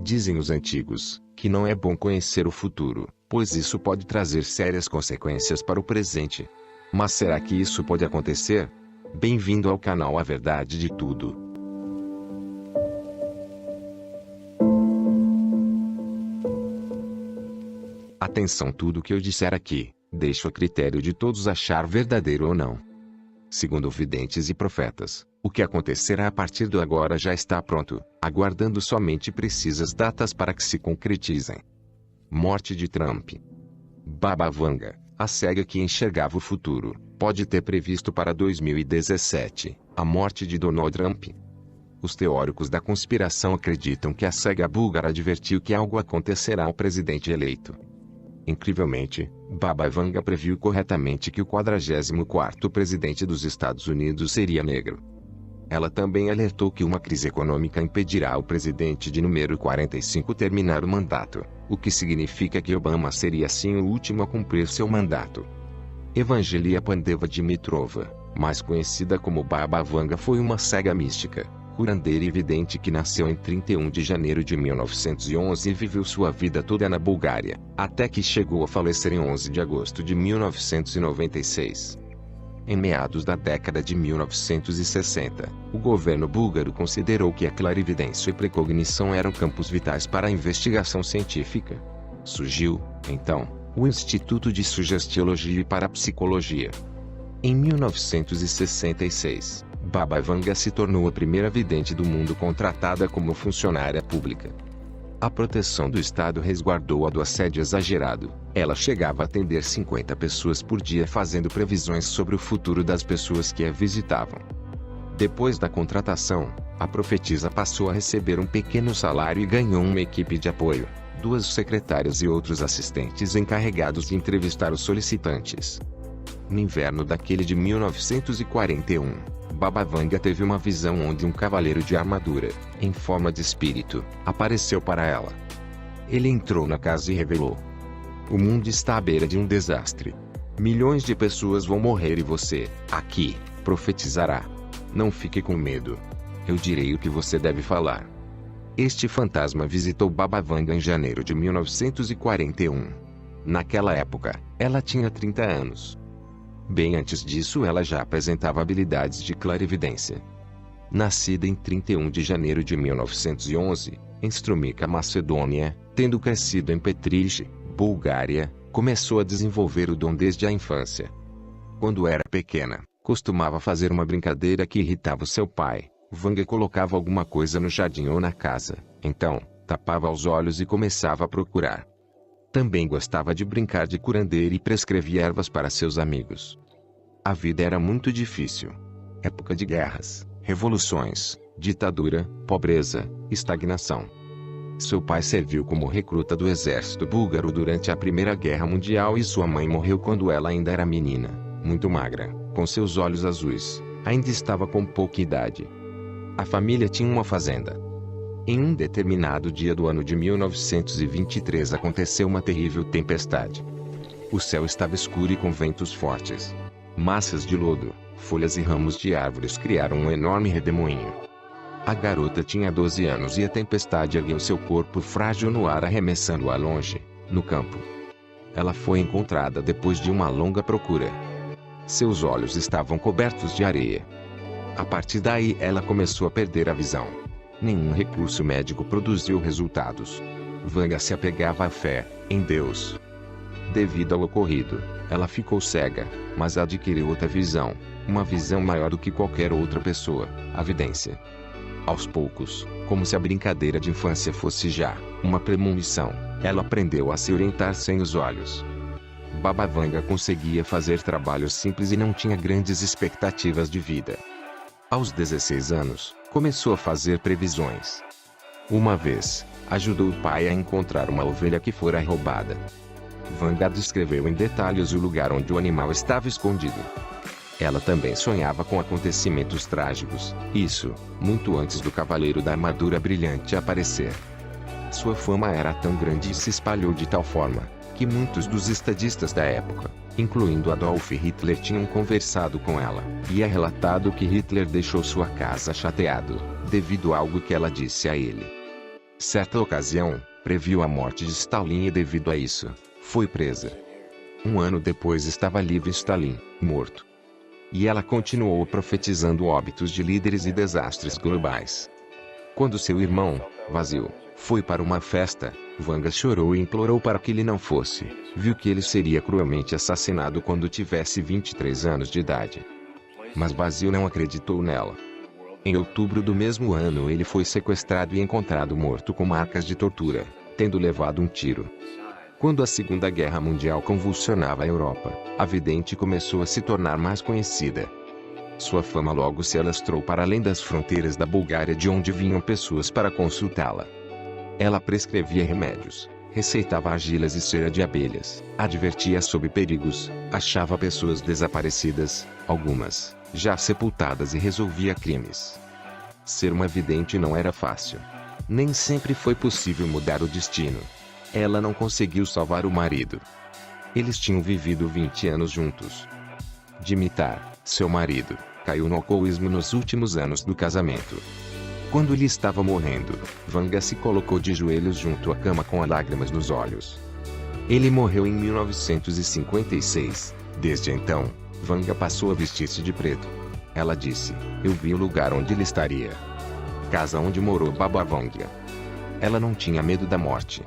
Dizem os antigos, que não é bom conhecer o futuro, pois isso pode trazer sérias consequências para o presente. Mas será que isso pode acontecer? Bem-vindo ao canal A Verdade de Tudo. Atenção, tudo que eu disser aqui, deixo a critério de todos achar verdadeiro ou não. Segundo videntes e profetas, o que acontecerá a partir do agora já está pronto, aguardando somente precisas datas para que se concretizem. Morte de Trump. Baba Vanga, a cega que enxergava o futuro, pode ter previsto para 2017 a morte de Donald Trump. Os teóricos da conspiração acreditam que a cega búlgara advertiu que algo acontecerá ao presidente eleito. Incrivelmente, Baba Vanga previu corretamente que o 44º presidente dos Estados Unidos seria negro. Ela também alertou que uma crise econômica impedirá o presidente de número 45 terminar o mandato, o que significa que Obama seria assim o último a cumprir seu mandato. Evangelia Pandeva Dimitrova, mais conhecida como Baba Vanga, foi uma cega mística, curandeira e vidente que nasceu em 31 de janeiro de 1911 e viveu sua vida toda na Bulgária, até que chegou a falecer em 11 de agosto de 1996. Em meados da década de 1960, o governo búlgaro considerou que a clarividência e precognição eram campos vitais para a investigação científica. Surgiu, então, o Instituto de Sugestiologia e Parapsicologia. Em 1966, Baba Vanga se tornou a primeira vidente do mundo contratada como funcionária pública. A proteção do Estado resguardou-a do assédio exagerado. Ela chegava a atender 50 pessoas por dia, fazendo previsões sobre o futuro das pessoas que a visitavam. Depois da contratação, a profetisa passou a receber um pequeno salário e ganhou uma equipe de apoio, 2 secretárias e outros assistentes encarregados de entrevistar os solicitantes. No inverno daquele de 1941, Baba Vanga teve uma visão onde um cavaleiro de armadura, em forma de espírito, apareceu para ela. Ele entrou na casa e revelou: "O mundo está à beira de um desastre. Milhões de pessoas vão morrer e você, aqui, profetizará. Não fique com medo. Eu direi o que você deve falar." Este fantasma visitou Baba Vanga em janeiro de 1941. Naquela época, ela tinha 30 anos. Bem antes disso, ela já apresentava habilidades de clarividência. Nascida em 31 de janeiro de 1911, em Strumica, Macedônia, tendo crescido em Petriche, Bulgária, começou a desenvolver o dom desde a infância. Quando era pequena, costumava fazer uma brincadeira que irritava o seu pai. Vanga colocava alguma coisa no jardim ou na casa, então, tapava os olhos e começava a procurar. Também gostava de brincar de curandeira e prescrevia ervas para seus amigos. A vida era muito difícil. Época de guerras, revoluções, ditadura, pobreza, estagnação. Seu pai serviu como recruta do exército búlgaro durante a Primeira Guerra Mundial e sua mãe morreu quando ela ainda era menina, muito magra, com seus olhos azuis, ainda estava com pouca idade. A família tinha uma fazenda. Em um determinado dia do ano de 1923 aconteceu uma terrível tempestade. O céu estava escuro e com ventos fortes. Massas de lodo, folhas e ramos de árvores criaram um enorme redemoinho. A garota tinha 12 anos e a tempestade ergueu seu corpo frágil no ar, arremessando-a longe, no campo. Ela foi encontrada depois de uma longa procura. Seus olhos estavam cobertos de areia. A partir daí ela começou a perder a visão. Nenhum recurso médico produziu resultados. Vanga se apegava à fé em Deus. Devido ao ocorrido, ela ficou cega, mas adquiriu outra visão, uma visão maior do que qualquer outra pessoa, a vidência. Aos poucos, como se a brincadeira de infância fosse já uma premonição, ela aprendeu a se orientar sem os olhos. Baba Vanga conseguia fazer trabalhos simples e não tinha grandes expectativas de vida. Aos 16 anos, começou a fazer previsões. Uma vez, ajudou o pai a encontrar uma ovelha que fora roubada. Vanga descreveu em detalhes o lugar onde o animal estava escondido. Ela também sonhava com acontecimentos trágicos, isso, muito antes do Cavaleiro da Armadura Brilhante aparecer. Sua fama era tão grande e se espalhou de tal forma, que muitos dos estadistas da época, incluindo Adolf Hitler, tinham conversado com ela, e é relatado que Hitler deixou sua casa chateado, devido a algo que ela disse a ele. Certa ocasião, previu a morte de Stalin e devido a isso, foi presa. Um ano depois estava livre Stalin, morto. E ela continuou profetizando óbitos de líderes e desastres globais. Quando seu irmão, Vasil, foi para uma festa, Vanga chorou e implorou para que ele não fosse. Viu que ele seria cruelmente assassinado quando tivesse 23 anos de idade. Mas Vasil não acreditou nela. Em outubro do mesmo ano ele foi sequestrado e encontrado morto com marcas de tortura, tendo levado um tiro. Quando a Segunda Guerra Mundial convulsionava a Europa, a vidente começou a se tornar mais conhecida. Sua fama logo se alastrou para além das fronteiras da Bulgária, de onde vinham pessoas para consultá-la. Ela prescrevia remédios, receitava argilas e cera de abelhas, advertia sobre perigos, achava pessoas desaparecidas, algumas já sepultadas, e resolvia crimes. Ser uma vidente não era fácil. Nem sempre foi possível mudar o destino. Ela não conseguiu salvar o marido. Eles tinham vivido 20 anos juntos. Dimitar, seu marido, caiu no alcoolismo nos últimos anos do casamento. Quando ele estava morrendo, Vanga se colocou de joelhos junto à cama com lágrimas nos olhos. Ele morreu em 1956. Desde então, Vanga passou a vestir-se de preto. Ela disse: "Eu vi o lugar onde ele estaria. Casa onde morou Baba Vanga." Ela não tinha medo da morte.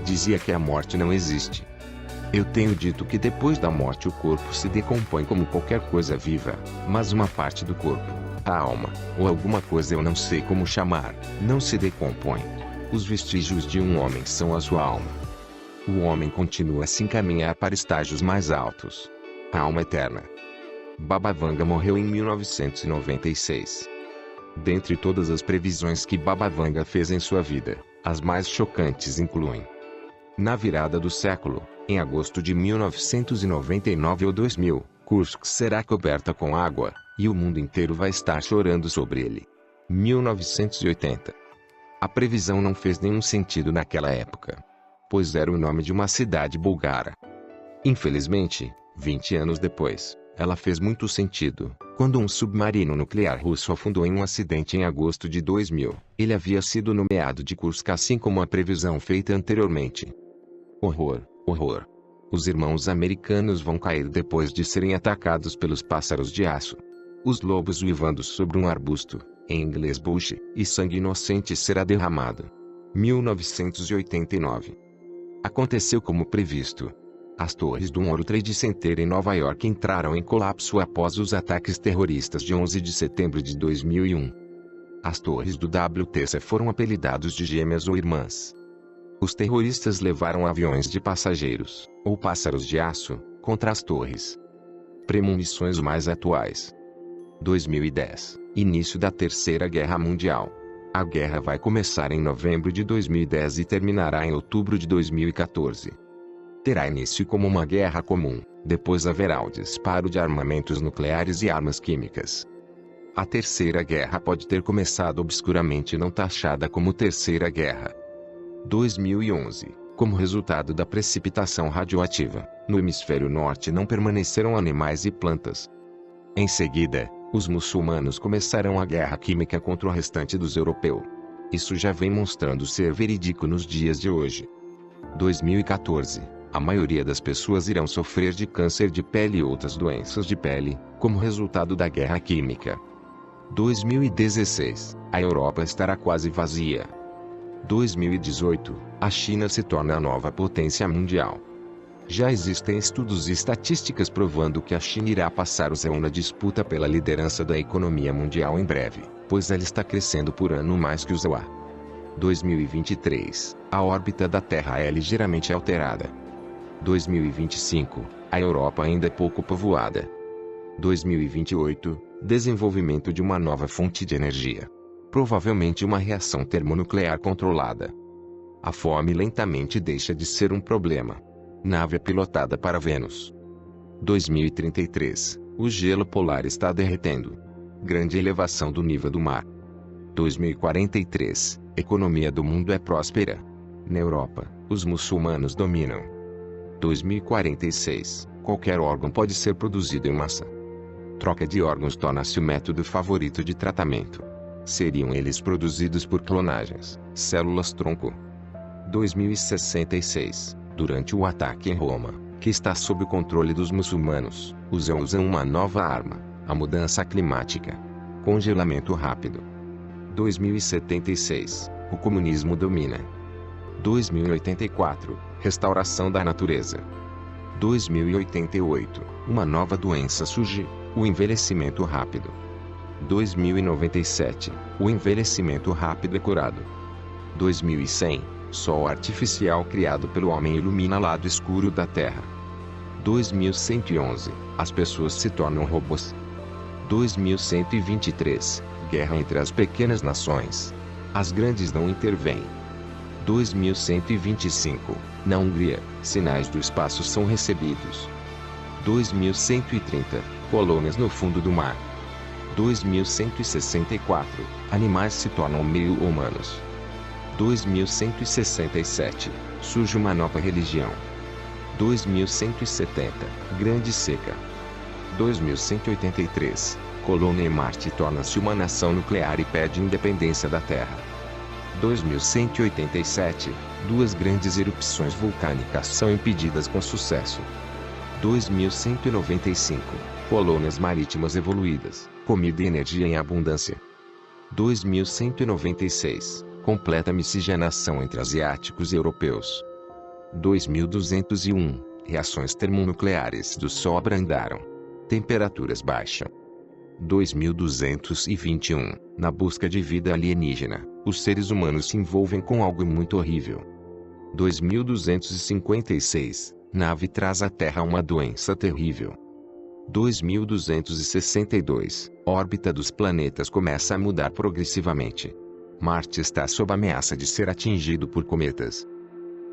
Dizia que a morte não existe. "Eu tenho dito que depois da morte o corpo se decompõe como qualquer coisa viva, mas uma parte do corpo, a alma, ou alguma coisa eu não sei como chamar, não se decompõe. Os vestígios de um homem são a sua alma. O homem continua a se encaminhar para estágios mais altos. A alma eterna." Baba Vanga morreu em 1996. Dentre todas as previsões que Baba Vanga fez em sua vida, as mais chocantes incluem: na virada do século, em agosto de 1999 ou 2000, Kursk será coberta com água, e o mundo inteiro vai estar chorando sobre ele. 1980. A previsão não fez nenhum sentido naquela época, pois era o nome de uma cidade búlgara. Infelizmente, 20 anos depois, ela fez muito sentido, quando um submarino nuclear russo afundou em um acidente em agosto de 2000. Ele havia sido nomeado de Kursk, assim como a previsão feita anteriormente. Horror, horror. Os irmãos americanos vão cair depois de serem atacados pelos pássaros de aço. Os lobos uivando sobre um arbusto, em inglês bush, e sangue inocente será derramado. 1989. Aconteceu como previsto. As torres do World Trade Center em Nova York entraram em colapso após os ataques terroristas de 11 de setembro de 2001. As torres do WTC foram apelidados de gêmeas ou irmãs. Os terroristas levaram aviões de passageiros, ou pássaros de aço, contra as torres. Premonições mais atuais. 2010, início da Terceira Guerra Mundial. A guerra vai começar em novembro de 2010 e terminará em outubro de 2014. Terá início como uma guerra comum, depois haverá o disparo de armamentos nucleares e armas químicas. A Terceira Guerra pode ter começado obscuramente, não taxada como Terceira Guerra. 2011, como resultado da precipitação radioativa, no hemisfério norte não permaneceram animais e plantas. Em seguida, os muçulmanos começarão a guerra química contra o restante dos europeus. Isso já vem mostrando ser verídico nos dias de hoje. 2014. A maioria das pessoas irão sofrer de câncer de pele e outras doenças de pele, como resultado da guerra química. 2016. A Europa estará quase vazia. 2018. A China se torna a nova potência mundial. Já existem estudos e estatísticas provando que a China irá passar o Z1 na disputa pela liderança da economia mundial em breve, pois ela está crescendo por ano mais que o ZOA. 2023. A órbita da Terra é ligeiramente alterada. 2025. A Europa ainda é pouco povoada. 2028. Desenvolvimento de uma nova fonte de energia. Provavelmente uma reação termonuclear controlada. A fome lentamente deixa de ser um problema. Nave pilotada para Vênus. 2033. O gelo polar está derretendo. Grande elevação do nível do mar. 2043. Economia do mundo é próspera. Na Europa, os muçulmanos dominam. 2046. Qualquer órgão pode ser produzido em massa. Troca de órgãos torna-se o método favorito de tratamento. Seriam eles produzidos por clonagens, células-tronco. 2066. Durante o ataque em Roma, que está sob o controle dos muçulmanos, usam uma nova arma, a mudança climática. Congelamento rápido. 2076. O comunismo domina. 2084. Restauração da natureza. 2088. Uma nova doença surge, o envelhecimento rápido. 2097. O envelhecimento rápido é curado. 2100. Sol artificial criado pelo homem ilumina o lado escuro da Terra. 2111. As pessoas se tornam robôs. 2123. Guerra entre as pequenas nações. As grandes não intervêm. 2125. Na Hungria, sinais do espaço são recebidos. 2130. Colônias no fundo do mar. 2164. Animais se tornam meio humanos. 2167. Surge uma nova religião. 2170. Grande seca. 2183. Colônia em Marte torna-se uma nação nuclear e pede independência da Terra. 2187. Duas grandes erupções vulcânicas são impedidas com sucesso. 2195. Colônias marítimas evoluídas, comida e energia em abundância. 2196. Completa miscigenação entre asiáticos e europeus. 2201. Reações termonucleares do Sol abrandaram. Temperaturas baixam. 2221. Na busca de vida alienígena, os seres humanos se envolvem com algo muito horrível. 2256. Nave traz à Terra uma doença terrível. 2262. Órbita dos planetas começa a mudar progressivamente. Marte está sob ameaça de ser atingido por cometas.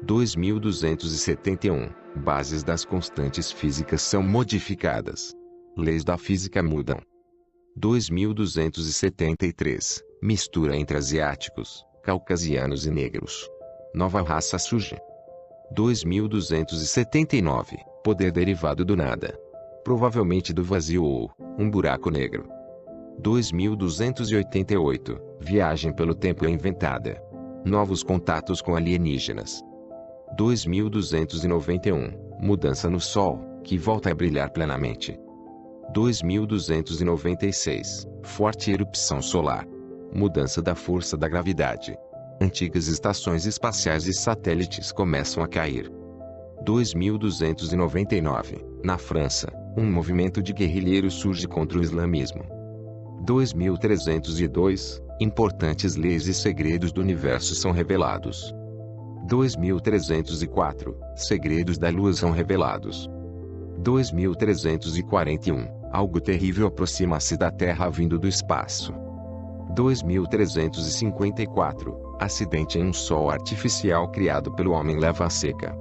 2271. Bases das constantes físicas são modificadas. Leis da física mudam. 2273. Mistura entre asiáticos, caucasianos e negros. Nova raça surge. 2279. Poder derivado do nada. Provavelmente do vazio ou um buraco negro. 2288. Viagem pelo tempo é inventada. Novos contatos com alienígenas. 2291. Mudança no Sol, que volta a brilhar plenamente. 2296. Forte erupção solar. Mudança da força da gravidade. Antigas estações espaciais e satélites começam a cair. 2299. Na França, um movimento de guerrilheiros surge contra o islamismo. 2302. Importantes leis e segredos do universo são revelados. 2304. Segredos da Lua são revelados. 2341. Algo terrível aproxima-se da Terra vindo do espaço. 2354. Acidente em um sol artificial criado pelo homem leva à seca.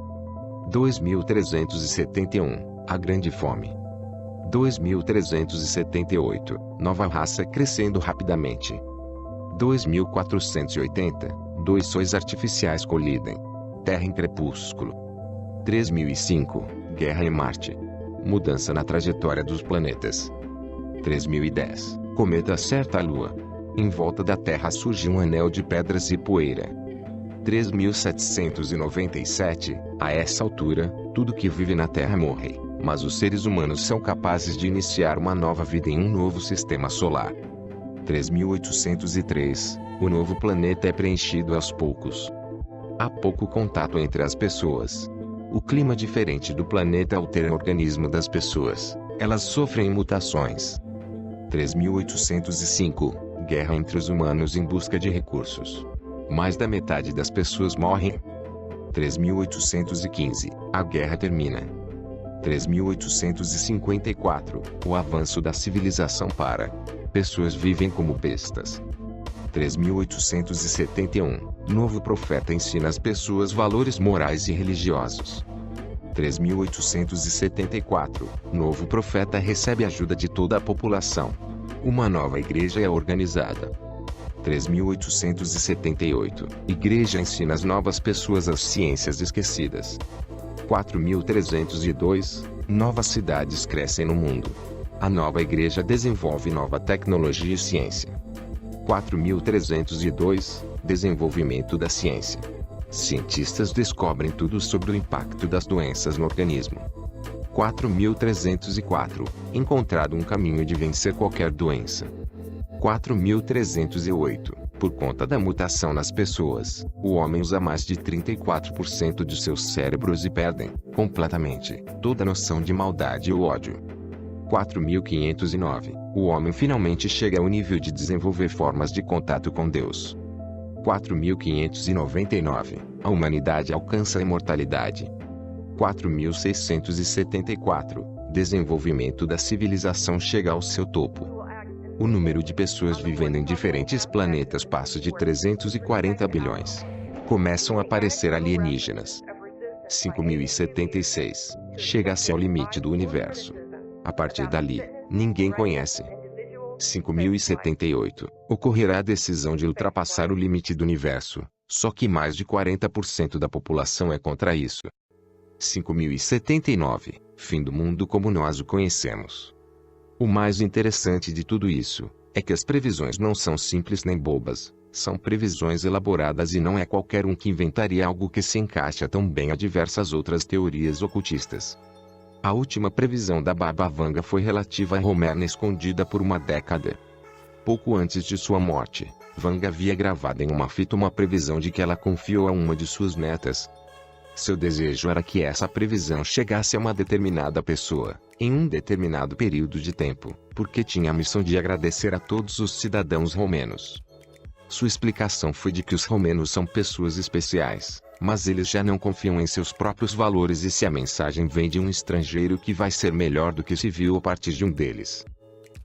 2371. A grande fome. 2378. Nova raça crescendo rapidamente. 2480. Dois sóis artificiais colidem. Terra em crepúsculo. 3005. Guerra em Marte. Mudança na trajetória dos planetas. 3010. Cometa acerta a Lua. Em volta da Terra surge um anel de pedras e poeira. 3797. A essa altura, tudo que vive na Terra morre, mas os seres humanos são capazes de iniciar uma nova vida em um novo sistema solar. 3803. O novo planeta é preenchido aos poucos. Há pouco contato entre as pessoas. O clima diferente do planeta altera o organismo das pessoas. Elas sofrem mutações. 3805. Guerra entre os humanos em busca de recursos. Mais da metade das pessoas morrem. 3815. A guerra termina. 3854. O avanço da civilização para. Pessoas vivem como bestas. 3871. Novo profeta ensina às pessoas valores morais e religiosos. 3874. Novo profeta recebe ajuda de toda a população. Uma nova igreja é organizada. 3878. Igreja ensina as novas pessoas as ciências esquecidas. 4302. Novas cidades crescem no mundo. A nova igreja desenvolve nova tecnologia e ciência. 4.302 Desenvolvimento da ciência. Cientistas descobrem tudo sobre o impacto das doenças no organismo. 4.304 Encontrado um caminho de vencer qualquer doença. 4.308 Por conta da mutação nas pessoas, o homem usa mais de 34% de seus cérebros e perdem, completamente, toda noção de maldade ou ódio. 4.509 O homem finalmente chega ao nível de desenvolver formas de contato com Deus. 4.599 A humanidade alcança a imortalidade. 4.674 Desenvolvimento da civilização chega ao seu topo. O número de pessoas vivendo em diferentes planetas passa de 340 bilhões. Começam a aparecer alienígenas. 5.076 Chega-se ao limite do universo. A partir dali, ninguém conhece. 5.078 Ocorrerá a decisão de ultrapassar o limite do universo, só que mais de 40% da população é contra isso. 5.079 Fim do mundo como nós o conhecemos. O mais interessante de tudo isso é que as previsões não são simples nem bobas, são previsões elaboradas e não é qualquer um que inventaria algo que se encaixa tão bem a diversas outras teorias ocultistas. A última previsão da Baba Vanga foi relativa a Homer, escondida por uma década. Pouco antes de sua morte, Vanga havia gravado em uma fita uma previsão de que ela confiou a uma de suas netas. Seu desejo era que essa previsão chegasse a uma determinada pessoa, em um determinado período de tempo, porque tinha a missão de agradecer a todos os cidadãos romenos. Sua explicação foi de que os romenos são pessoas especiais, mas eles já não confiam em seus próprios valores, e se a mensagem vem de um estrangeiro, que vai ser melhor do que se viu a partir de um deles.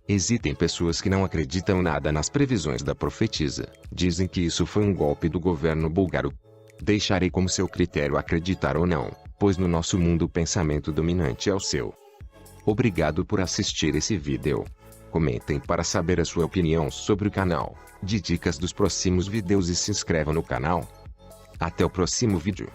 Existem pessoas que não acreditam nada nas previsões da profetisa, dizem que isso foi um golpe do governo búlgaro. Deixarei como seu critério acreditar ou não, pois no nosso mundo o pensamento dominante é o seu. Obrigado por assistir esse vídeo. Comentem para saber a sua opinião sobre o canal, de dicas dos próximos vídeos, e se inscreva no canal. Até o próximo vídeo.